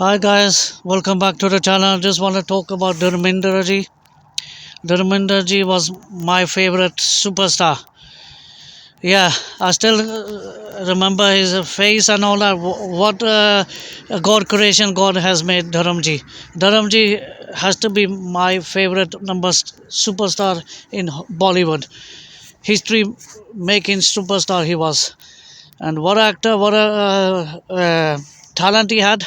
Hi guys, welcome back to the channel. Just want to talk about Dharmendra ji. Dharmendra ji was my favorite superstar. Yeah, I still remember his face and all that. What God creation God has made Dharamji. Dharamji has to be my favorite superstar in Bollywood. History making superstar he was. And what actor, what a talent he had.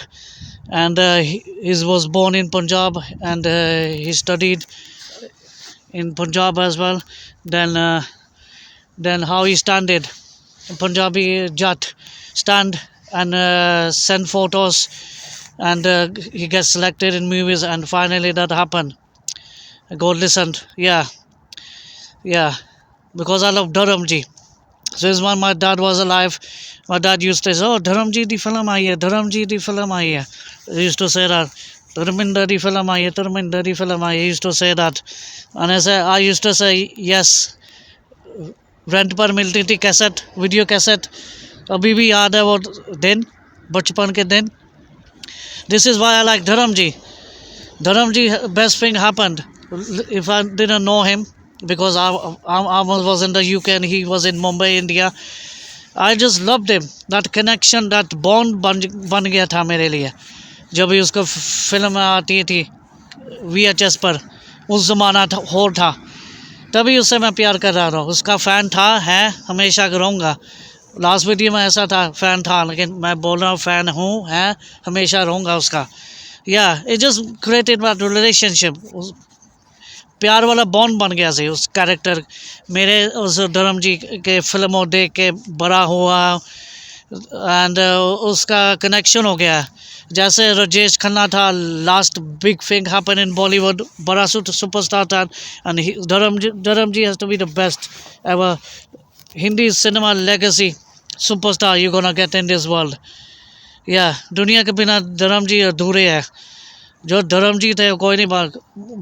And he was born in Punjab, and he studied in Punjab as well. Then, then how he standed Punjabi Jat stand and send photos, and he gets selected in movies, and finally that happened. God listened, yeah, yeah, because I love Dharamji. So it's when my dad was alive, my dad used to say, "Oh, Dharamji di film aayi hai, Dharamji di film aayi hai." He used to say that. Dharminder di film aayi hai, Dharminder di film aayi hai. He used to say that, and I used to say yes. Rent पर मिलती थी cassette, video cassette. अभी भी याद है वो दिन, बचपन के दिन. This is why I like Dharamji. Dharamji, best thing happened. If I didn't know him, because I was in the UK and he was in Mumbai, India, I just loved him. That connection, that bond बन गया था मेरे लिए. जब भी उसको film आती थी VHS पर, उस जमाना था हो था, तभी उससे मैं प्यार कर रहा था. उसका फ़ैन था, है, हमेशा रहूँगा. लास्ट वीडियो में ऐसा था, फ़ैन था, लेकिन मैं बोल रहा हूँ फ़ैन हूँ, है, हमेशा रहूँगा उसका. या it just created that relationship. प्यार वाला बॉन्ड बन गया से उस कैरेक्टर मेरे उस धर्म जी के फिल्मों देख के बड़ा हुआ. एंड उसका कनेक्शन हो गया. जैसे राजेश खन्ना था, last big thing happen in Bollywood, बड़ा सुपरस्टार था. And Dharam ji has to be the best ever Hindi cinema legacy superstar you gonna get in this world. या दुनिया के बिना धर्म जी अधूरे है. जो धर्म जी थे कोई नहीं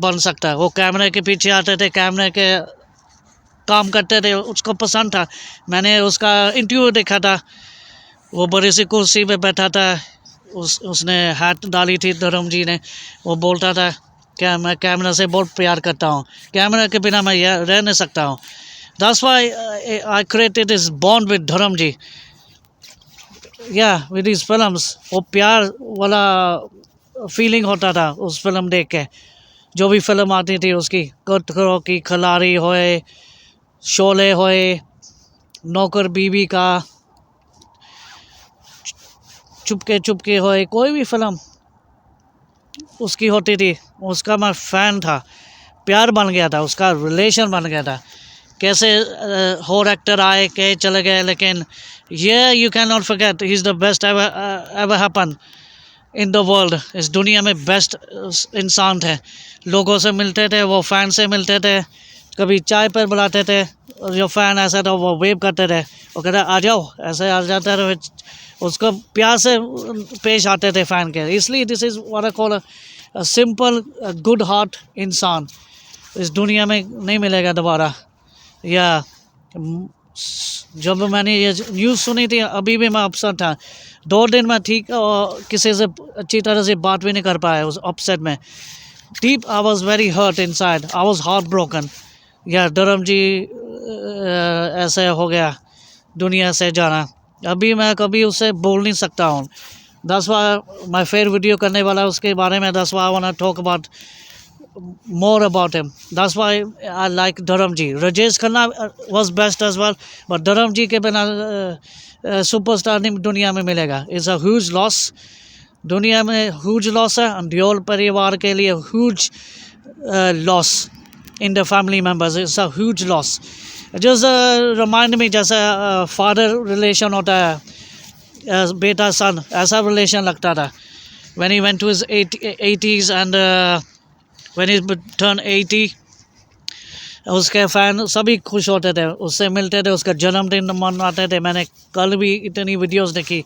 बन सकता. वो कैमरे के पीछे आते थे, कैमरे के काम करते थे, उसको पसंद था. मैंने उसका इंटरव्यू देखा था, वो बड़ी सी कुर्सी पे बैठा था, उसने हैट डाली थी धर्म जी ने. वो बोलता था क्या मैं कैमरा से बहुत प्यार करता हूँ, कैमरा के बिना मैं रह नहीं सकता हूँ. That's why I created this bond with धर्म जी. Yeah, with his films, वो प्यार वाला फीलिंग होता था उस फिल्म देख के. जो भी फिल्म आती थी उसकी, करो की खिलाड़ी होए, शोले होए, नौकर बीवी का, चुपके चुपके होए, कोई भी फिल्म उसकी होती थी, उसका मैं फ़ैन था. प्यार बन गया था, उसका रिलेशन बन गया था. कैसे और एक्टर आए के चले गए, लेकिन ये you can not forget he is the best ever happen in the world. इस दुनिया में बेस्ट इंसान थे. लोगों से मिलते थे, वो फ़ैन से मिलते थे, कभी चाय पर बुलाते थे, और जो फ़ैन ऐसा था वो वेव करते थे, वो कहते आ जाओ, ऐसे आ जाते थे, उसको प्यार से पेश आते थे फ़ैन के. इसलिए this is what I call a simple good heart इंसान. इस दुनिया में नहीं मिलेगा दोबारा. या जब मैंने ये न्यूज़ सुनी थी, अभी भी मैं अपसेट था. 2 दिन में ठीक किसी से अच्छी तरह से बात भी नहीं कर पाया उस अपसेट में. Deep I was very hurt inside, I was heart broken. या धर्म जी ऐसे हो गया, दुनिया से जाना. अभी मैं कभी उससे बोल नहीं सकता हूँ. 10 बार मैं फिर वीडियो करने वाला उसके बारे में. 10 बार I want to talk about more about him. That's why I like Dharam ji. Rajesh Khanna was best as well, but Dharam ji के बिना सुपरस्टार नहीं दुनिया में मिलेगा. It's a huge loss. दुनिया में huge loss है, and दियोल परिवार के लिए huge loss in the family members. It's a huge loss. Just remind me, जैसे father relation होता है, बेटा son, ऐसा relation लगता था. When he went to his 80s and when he turned 80, उसके फ़ैन सभी खुश होते थे, उससे मिलते थे, उसका जन्मदिन मनाते थे. मैंने कल भी इतनी वीडियोस देखी.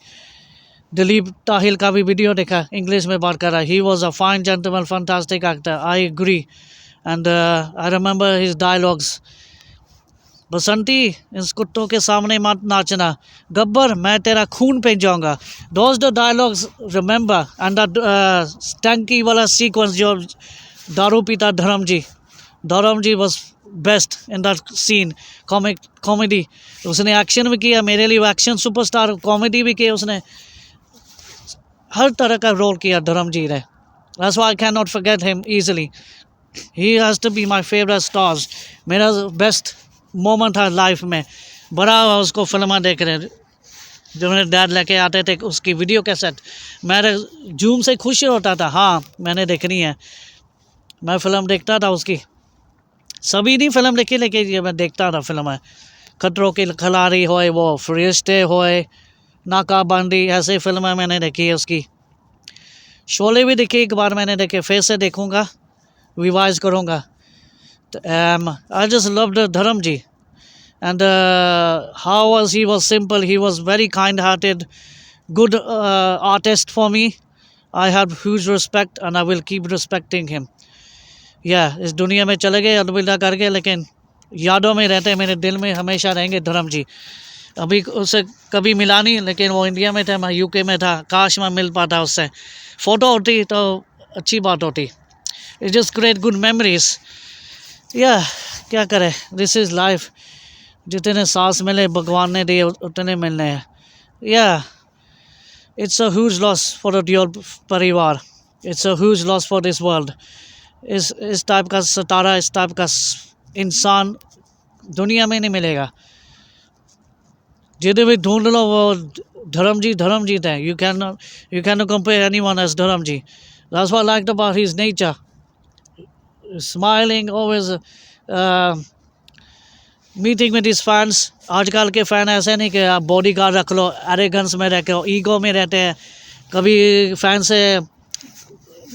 दिलीप ताहिल का भी वीडियो देखा, इंग्लिश में बात कर रहा. He was a fine gentleman, fantastic actor, I agree. And I remember his dialogues. Basanti इस कुत्तों के सामने मत नाचना, गब्बर मैं तेरा खून पी जाऊंगा. Those the dialogues remember, and the stanky वाला sequence जो दारू पीता धर्म जी was best in that scene. Comedy उसने एक्शन भी किया, मेरे लिए एक्शन सुपरस्टार, कॉमेडी भी किया उसने, हर तरह का रोल किया धर्म जी ने. That's why I cannot forget him easily. He has to be my favorite stars. मेरा बेस्ट मोमेंट था लाइफ में. बड़ा हुआ उसको फिल्म देख रहे, जो मेरे डैड लेके आते थे उसकी वीडियो कैसेट, मेरे जूम से खुश होता था. हाँ मैंने देखनी है, मैं फिल्म देखता था उसकी. सभी नहीं फिल्म देखी, लेकिन ये मैं देखता था फिल्म है. खतरों के खिलाड़ी होए, वो फरिश्ते होए, नाकाबंदी, ऐसे फिल्म मैंने देखी है उसकी. शोले भी देखी एक बार मैंने देखे, फिर से देखूँगा, रिवाइज करूँगा. I just loved Dharamji, and how he was simple. He was very kind-hearted, good artist for me. I have huge respect, and I will keep respecting him. Yeah, इस दुनिया में चले गए अलविदा करके, लेकिन यादों में रहते हैं, मेरे दिल में हमेशा रहेंगे धर्म जी. अभी उससे कभी मिला नहीं, लेकिन वो इंडिया में था, मैं यूके में था. काश मैं मिल पाता उससे, फ़ोटो होती तो अच्छी बात होती. It just create good memories. या क्या करें, दिस इज़ लाइफ. जितने सांस मिले भगवान ने दिए उतने मिलने हैं. या it's a huge loss for your परिवार. It's a huge loss for this world. इस टाइप का सितारा, इस टाइप का इंसान दुनिया में नहीं मिलेगा. जिधर भी ढूंढ लो वो धर्म जी थे. You can compare anyone as Dharam ji. That's what I liked about his nature. Smiling, always meeting with his fans. आजकल के फ़ैन ऐसे नहीं कि आप बॉडी गार्ड रख लो, एरोगेंस में रह के ईगो में रहते हैं. कभी फैन से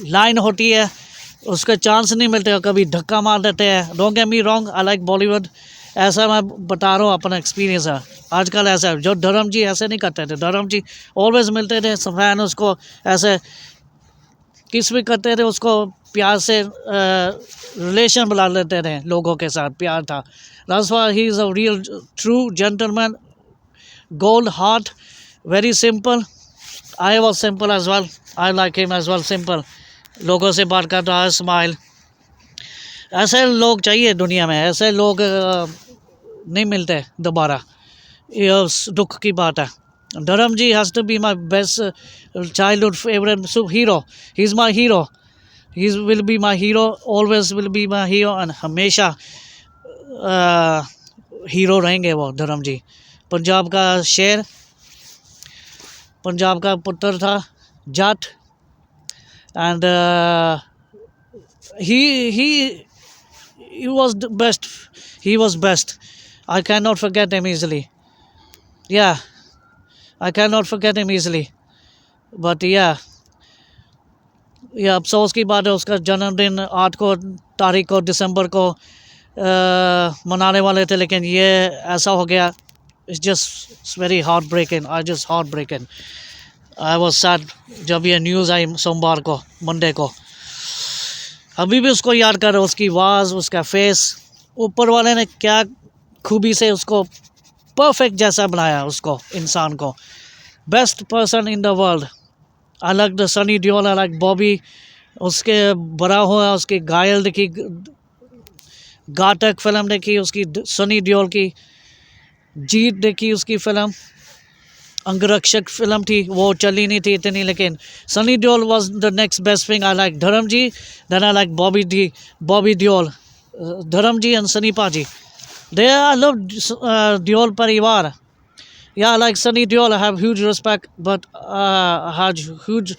लाइन होती है, उसके चांस नहीं मिलते, कभी धक्का मार देते हैं. Don't get me wrong, I like Bollywood. ऐसा मैं बता रहा हूँ, अपना एक्सपीरियंस है. आजकल ऐसा है, जो धर्म जी ऐसे नहीं करते थे. धर्म जी ऑलवेज मिलते थे, फैन उसको ऐसे किस भी करते थे, उसको प्यार से रिलेशन बुला लेते थे, लोगों के साथ प्यार था. That's why he is a real true gentleman, gold heart, very simple. I was simple as well. I like him as well, simple. लोगों से बात करता है, स्माइल. ऐसे लोग चाहिए दुनिया में, ऐसे लोग नहीं मिलते दोबारा. ये दुख की बात है. धर्म जी has to be my best childhood favorite hero. He's my hero. He will be my hero, always will be my hero, and हमेशा हीरो रहेंगे वो धर्म जी. पंजाब का शेर, पंजाब का पुत्र था, Jat. And he was the best. He was best. I cannot forget him easily. Yeah, I cannot forget him easily. But yeah, अफसोस की बात है, उसका जन्मदिन 8 तारीख को दिसंबर को मनाने वाले थे, लेकिन ये ऐसा हो गया. It's just very heartbreaking. I was sad जब ये न्यूज़ आई सोमवार को, मंडे को. अभी भी उसको याद कर रहे, उसकी आवाज़, उसका फेस. ऊपर वाले ने क्या खूबी से उसको परफेक्ट जैसा बनाया, उसको इंसान को. Best person in the world. I like the Sunny Deol, I like Bobby. उसके बड़ा हुआ, उसकी घायल देखी, घातक फिल्म देखी उसकी, सनी डियोल की. जीत देखी उसकी फिल्म, अंगरक्षक फिल्म थी, वो चली नहीं थी इतनी, लेकिन Sunny Deol was the next best thing. I like Dharam ji, then I like Bobby Deol. Dharam ji and Sunny पाजी, दे आई लव डियोल परिवार. Yeah, I like Sunny Deol. I have huge respect, but I have huge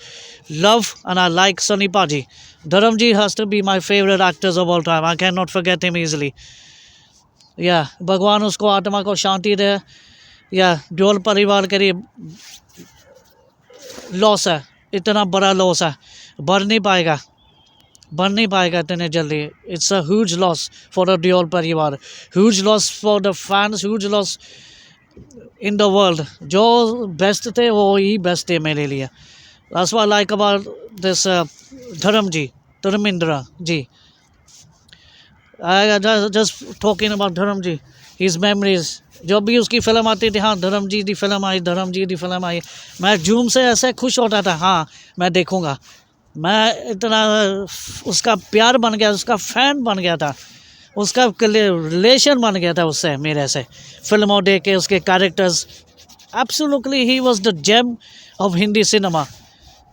love, and I like Sunny Paji. Dharamji has to be my favorite actors of all time. I cannot forget him easily. Yeah, भगवान उसको आत्मा को शांति दे. Yeah, Deol परिवार के लिए loss है, इतना बड़ा लॉस है, बन नहीं पाएगा इतने जल्दी. It's a huge loss for the Deol परिवार, huge loss for the fans, huge loss in the world. जो बेस्ट थे वो ही बेस्ट थे मेरे लिए. That's what I like about this Dharmendra ji. I just talking about Dharam ji. His memories. जो भी उसकी फ़िल्म आती थी, हाँ धर्मजी की फ़िल्म आई, धर्मजी की फ़िल्म आई, मैं जूम से ऐसे खुश होता था, हाँ मैं देखूँगा। मैं इतना उसका प्यार बन गया, उसका फ़ैन बन गया था, उसका रिलेशन बन गया था उससे, मेरे से फिल्मों देख के उसके characters. Absolutely he was the gem of Hindi cinema,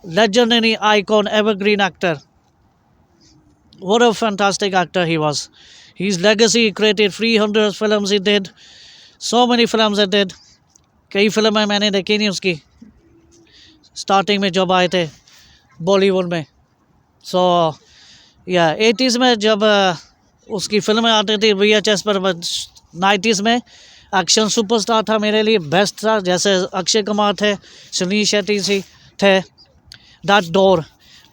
legendary icon, evergreen actor. What a fantastic actor he was. His legacy, he created 300 films he did, so many films he did. कई फिल्में मैंने देखी नहीं उसकी, स्टार्टिंग में जब आए थे बॉलीवुड में। सो या 80s में जब उसकी फिल्में आती थी VHS पर, 90s में एक्शन सुपरस्टार था, मेरे लिए बेस्ट था। जैसे अक्षय कुमार थे, सुनील शेट्टी जी थे, दैट डोर,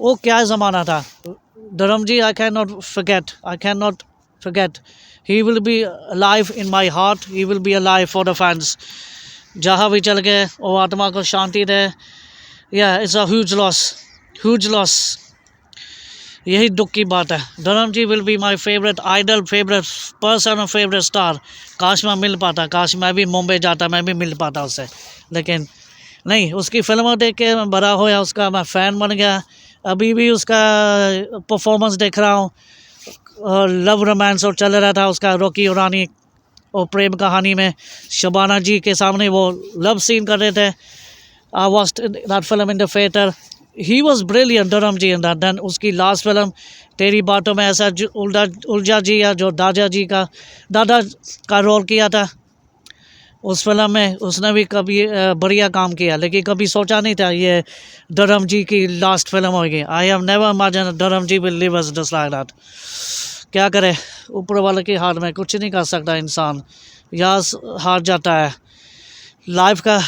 वो क्या ज़माना था। Dharamji I can not forget, he will be alive in my heart, he will be alive for the fans. जहाँ भी चल गए वो आत्मा को शांति दे। या इट्स अ ह्यूज लॉस, यही दुख की बात है। Dharamji will be my favourite idol, favourite person और फेवरेट स्टार। काश मैं मिल पाता, काश मैं भी मुंबई जाता, मैं भी मिल पाता उससे, लेकिन नहीं। उसकी फिल्मों देख के मैं बड़ा होया, उसका मैं फ़ैन बन गया। अभी भी उसका परफॉर्मेंस देख रहा हूँ। लव रोमांस और चल रहा था उसका, रॉकी और रानी और प्रेम कहानी में शबाना जी के सामने वो लव सीन कर रहे थे। I watched that film in the theatre. He was brilliant Dharamji in that. Then उसकी लास्ट फिल्म तेरी बातों में ऐसा उलझा जी, या जो दादा का रोल किया था उस फिल्म में, उसने भी कभी बढ़िया काम किया, लेकिन कभी सोचा नहीं था ये धर्मजी की लास्ट फिल्म होगी। I have never imagine Dharamji will leave us just like that. क्या करे, ऊपर वाले के हाथ में कुछ नहीं कर सकता इंसान, या हार जाता है लाइफ का।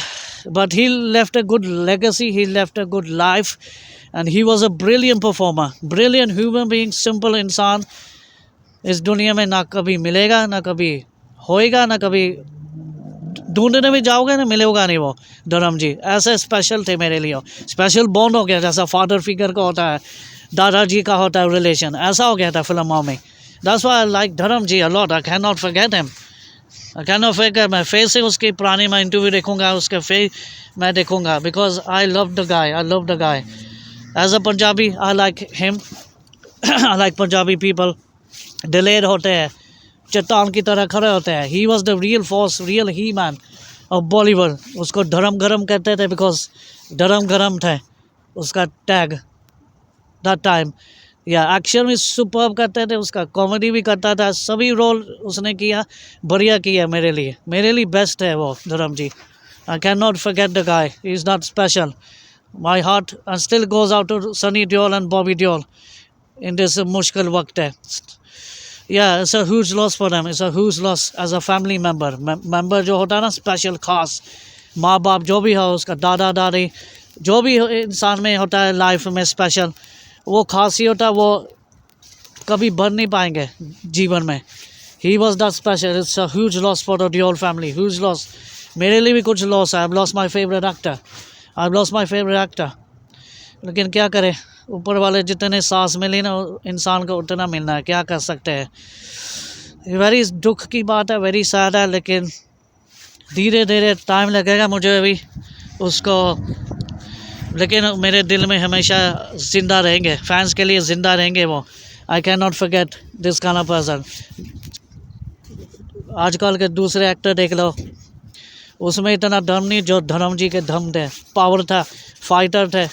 But he left a good legacy, he left a good life, and he was a brilliant performer, brilliant human being, simple इंसान इस दुनिया में ना कभी मिलेगा, ना कभी होएगा, ना कभी ढूंढने में जाओगे ना मिलेगा नहीं वो। धर्मजी ऐसे स्पेशल थे मेरे लिए, स्पेशल बॉन्ड हो गया, जैसा फादर फिगर का होता है, दादाजी का होता है रिलेशन, ऐसा हो गया था फिल्मों में। That's why I like Dharamji a lot. I can not forget him, I can not forget. मैं फेस से उसकी पुरानी मैं इंटरव्यू देखूंगा, उसके फेस मैं देखूंगा, because I love the guy, as a Punjabi I like him. I like Punjabi people, दिलेर होते हैं, चट्टान की तरह खड़े होते हैं। He was the real force, real he man of Bollywood. उसको धर्म गरम कहते थे, बिकॉज धर्म गरम थे उसका टैग दैट टाइम। या एक्शन भी सुपर्ब करते थे, उसका कॉमेडी भी करता था, सभी रोल उसने किया, बढ़िया किया। मेरे लिए बेस्ट है वो Dharamji. I can not forget the guy, he is not special. My heart still goes out to Sunny Deol and Bobby Deol in this मुश्किल वक्त है। Yeah, it's a huge loss for them. It's a huge loss as a family member. member जो होता है ना special, खास, माँ बाप जो भी हो, उसका दादा दादी जो भी इंसान में होता है लाइफ में स्पेशल, वो खास ही होता है, वो कभी बन नहीं पाएंगे जीवन में। He was that special. It's a huge loss for the Deol family, huge loss. मेरे लिए भी कुछ लॉस है। I have lost my favourite actor, लेकिन क्या करें, ऊपर वाले जितने सांस मिली ना इंसान को उतना मिलना है, क्या कर सकते हैं। वेरी दुख की बात है, वेरी सैड है, लेकिन धीरे धीरे टाइम लगेगा मुझे अभी उसको, लेकिन मेरे दिल में हमेशा ज़िंदा रहेंगे, फैंस के लिए ज़िंदा रहेंगे वो। आई can not forget this kind of person. आजकल के दूसरे एक्टर देख लो, उसमें इतना दम नहीं जो धर्मजी के दम थे, पावर था, फाइटर थे,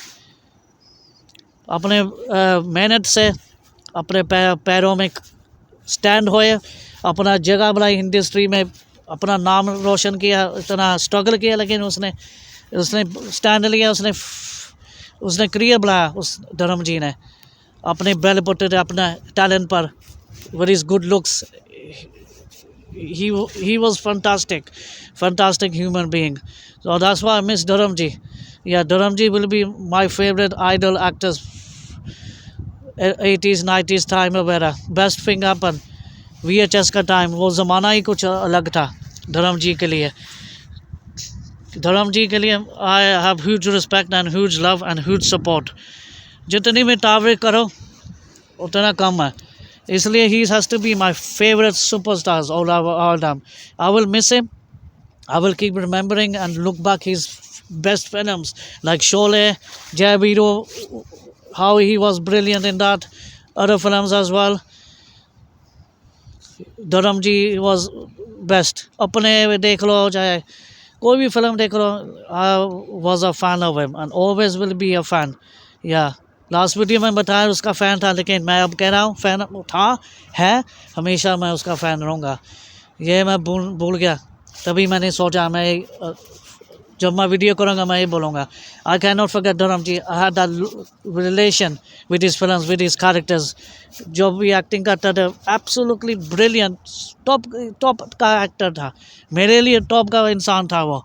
अपने मेहनत से अपने पैरों में स्टैंड होए, अपना जगह बनाई इंडस्ट्री में, अपना नाम रोशन किया, इतना स्ट्रगल किया, लेकिन उसने स्टैंड लिया, उसने करियर बनाया। उस धर्मजी ने अपने बेल पुटे थे अपना टैलेंट पर, very good looks. he was fantastic human being. So that's why I miss Dharamji. Yeah, Dharamji will be my favorite idol actors 80s 90s time वगैरह। बेस्ट थिंग अपन VHS का टाइम, वो ज़माना ही कुछ अलग था धर्मजी के लिए। I have huge respect and huge love and huge support. जितनी भी तारीफ करो उतना कम है, इसलिए he has to be my favorite superstars all time. I will miss him. I will keep remembering and look back his best films like Sholay, Jai Veero, how he was brilliant in that. Other films as well. Dharamji was best. अपने देख लो चाहे कोई भी film देख लो, I was a fan of him and always will be a fan. Yeah. Last video में बताया उसका fan था, लेकिन मैं अब कह रहा हूँ फ़ैन था, है, हमेशा मैं उसका फ़ैन रहूँगा। ये मैं भूल गया, तभी मैंने सोचा मैं जब मैं वीडियो करूँगा मैं ये बोलूँगा। आई can not forget Dharam ji. I had that relation with his films, with his characters. जो भी एक्टिंग करता था एब्सोल्युटली ब्रिलियंट, टॉप का एक्टर था, मेरे लिए टॉप का इंसान था वो।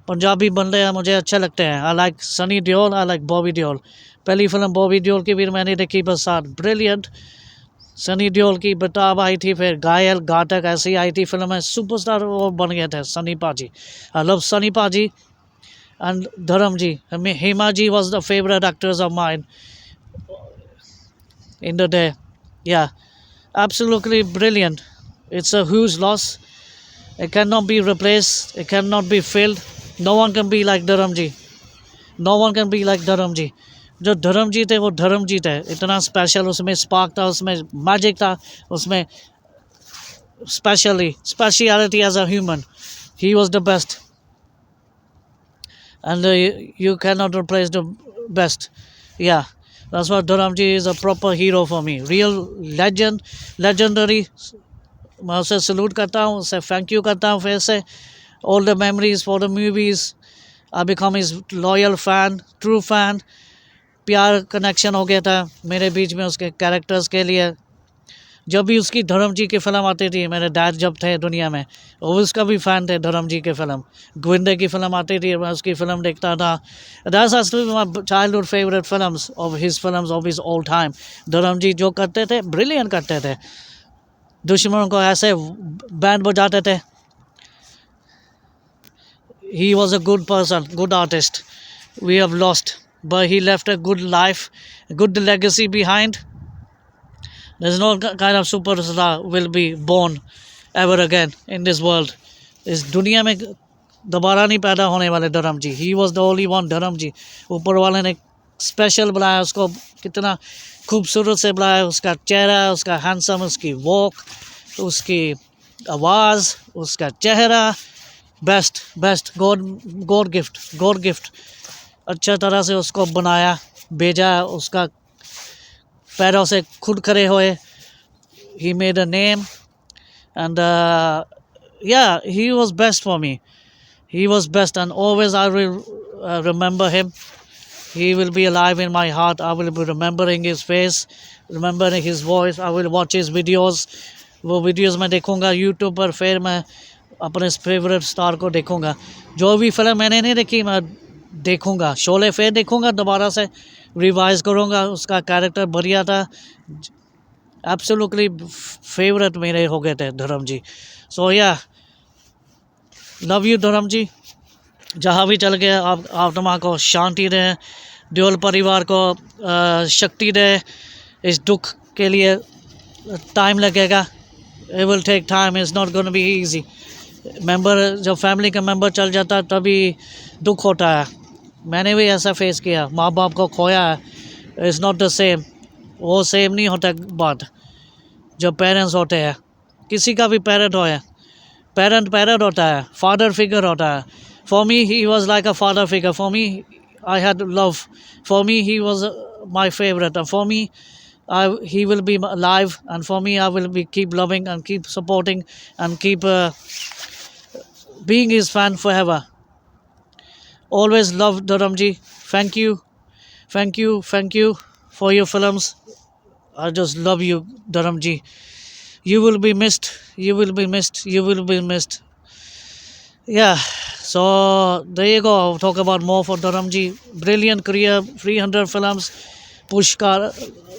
पंजाबी बंदे मुझे अच्छे लगते हैं। I like Sunny Deol, I like Bobby Deol. पहली फिल्म बॉबी देओल की भी मैंने देखी, बरसात, ब्रिलियंट। सनी देओल की बेताब आई थी, फिर घायल, घातक ऐसी आई थी फिल्म में, सुपरस्टार वो बन गए थे सनी पाजी। आई लव सनी पाजी and Dharamji. I mean, Hemaji was the favorite actors of mine in the day. Yeah, absolutely brilliant. It's a huge loss. It cannot be replaced. It cannot be filled. No one can be like Dharamji. No one can be like Dharamji. जो धर्मजी थे वो धर्मजी थे, इतना special, उसमें spark था, उसमें magic था, उसमें speciality as a human, he was the best and you cannot replace the best. Yeah, that's why Dharamji is a proper hero for me, real legend, legendary. मैं उसे सल्यूट करता हूँ, उसे थैंक यू करता हूँ फिर से। all the memories for the movies, I become his loyal fan, true fan. प्यार कनेक्शन हो गया था मेरे बीच में उसके कैरेक्टर्स के लिए। जब भी उसकी धर्म जी की फिल्म आती थी, मेरे डैड जब थे दुनिया में वो उसका भी फ़ैन थे धर्म जी की फिल्म। गोविंदे की फिल्म आती थी, मैं उसकी फिल्म देखता था। That's my childhood favourite films of his all time. धर्म जी जो करते थे ब्रिलियंट करते थे, दुश्मनों को ऐसे बैंड बजाते थे। He was a good person, good artist. We have lost, but he left a good life, a good legacy behind. There's no kind of superstar will be born ever again in this world. इस दुनिया में दोबारा नहीं पैदा होने वाले Dharam ji. He was the only one Dharam ji. ऊपर वाले ने स्पेशल बनाया उसको, कितना खूबसूरत से बनाया, उसका चेहरा, उसका हैंडसम, उसकी वॉक, उसकी आवाज़, उसका चेहरा, बेस्ट गॉड गिफ्ट। अच्छा तरह से उसको बनाया, भेजा, उसका पैरों से खुद खड़े हुए। He made a name and yeah, he was best for me. He was best and always I will remember him. He will be alive in my heart. I will be remembering his face, remembering his voice. I will watch his videos. वो videos मैं देखूंगा YouTube पर, फिर मैं अपने favourite star को देखूंगा। जो भी फिल्म मैंने नहीं देखी मैं देखूंगा। शोले फिर देखूंगा, दोबारा से रिवाइज करूंगा, उसका कैरेक्टर बढ़िया था। एब्सोल्युटली फेवरेट मेरे हो गए थे धर्म जी। सो या, लव यू धर्म जी। जहाँ भी चल गए आप आत्मा को शांति दें, देओल परिवार को शक्ति दे। इस दुख के लिए टाइम लगेगा, it will take time, it's not going to be easy. Member जब फैमिली का मेंबर चल जाता है तभी दुख होता है। मैंने भी ऐसा फेस किया, माँ बाप को खोया है। इट्स नॉट द सेम, वो सेम नहीं होता बात जब पेरेंट्स होते हैं। किसी का भी पेरेंट हो, पेरेंट होता है, फादर फिगर होता है। For me he was like a father figure. For me I had love, for me he was my favourite, for me he will be alive, and for me I will be keep loving and keep supporting and keep being his fan forever. Always love Dharamji. Thank you for your films. I just love you Dharamji. You will be missed. Yeah, so there you go. I'll talk about more for Dharamji. Brilliant career, 300 films, पुरस्कार,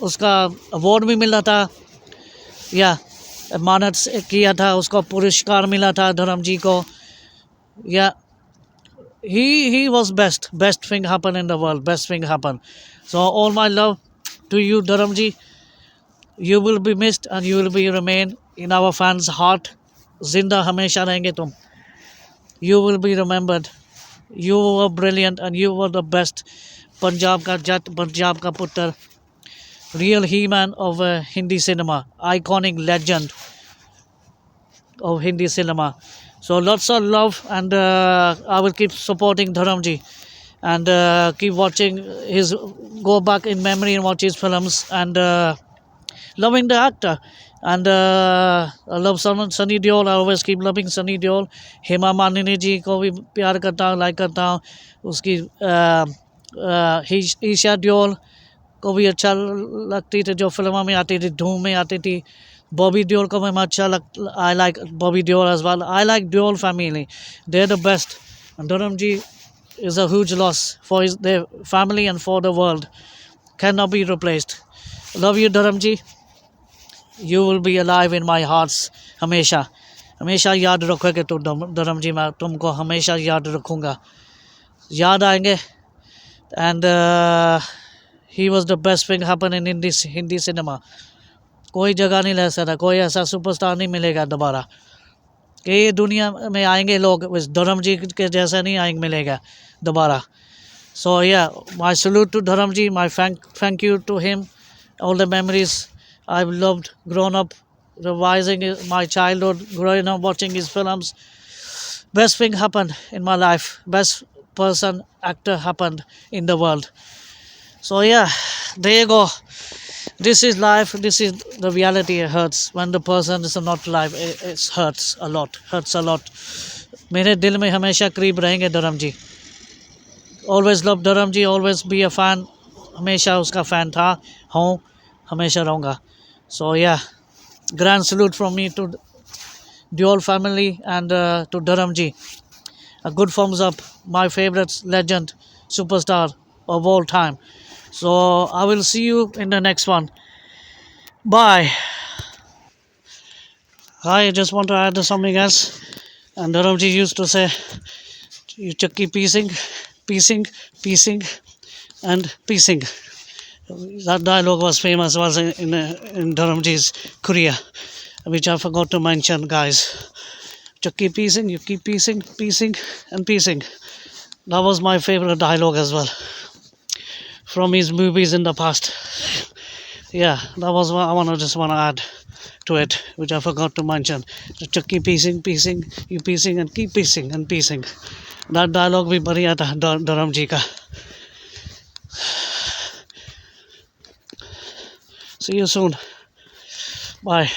उसका award भी मिला था, या मानद किया था, उसको पुरस्कार मिला था धर्म जी को। या he was best thing happen in the world, best thing happen. So all my love to you Dharam ji. You will be missed and you will be remain in our fans' heart. जिंदा हमेशा रहेंगे तुम. You will be remembered. You were brilliant and you were the best. Punjab ka Jat, Punjab ka Puttar, real he-man of Hindi cinema, iconic legend of Hindi cinema. So lots of love, and I will keep supporting Dharamji, and keep watching his, go back in memory and watch his films, and loving the actor. And I love Sunny Deol. I always keep loving Sunny Deol. Hema Malini ji को भी प्यार करता हूँ, like करता हूँ. उसकी ईशा देओल को भी अच्छा लगती थी, जो फिल्मों में आती थी, धूम में आती थी. Bobby Deol को मैं अच्छा लग, I like Bobby Deol as well. I like Deol family. They're the best. And Dharamji is a huge loss for their family and for the world. Cannot be replaced. Love you, Dharamji. You will be alive in my hearts. हमेशा हमेशा याद रखोगे तो धर्मजी, मैं तुमको हमेशा याद रखूँगा. याद आएंगे. And he was the best thing happen in Hindi cinema. कोई जगह नहीं ले सकता, कोई ऐसा सुपरस्टार नहीं मिलेगा दोबारा कि ये दुनिया में आएंगे लोग, इस धर्मजी के जैसा नहीं आएंगे, मिलेगा दोबारा. So yeah, my salute to Dharamji, my thank you to him. All the memories I've loved, grown up, revising my childhood, growing up watching his films. Best thing happened in my life. Best person, actor happened in the world. So yeah, there you go. This is life. This is the reality. It hurts when the person is not alive. It hurts a lot. Hurts a lot. मेरे दिल में हमेशा करीब रहेंगे Dharamji. Always love Dharamji. Always be a fan. हमेशा उसका fan था, हूँ, हमेशा रहूँगा. So yeah, grand salute from me to Deol family and to Dharamji. A good thumbs up. My favorite legend, superstar of all time. So I will see you in the next one. Bye. I just want to add something else. And Dharamji used to say, you keep piecing, and piecing. That dialogue was famous, was in Dharamji's career, which I forgot to mention, guys. Keep piecing, you keep piecing, and piecing. That was my favorite dialogue as well from his movies in the past. Yeah, that was what I just want to add to it, which I forgot to mention. Keep piecing, you piecing, and keep piecing and piecing. That dialogue भी बढ़िया था Dharamji का. See you soon. Bye.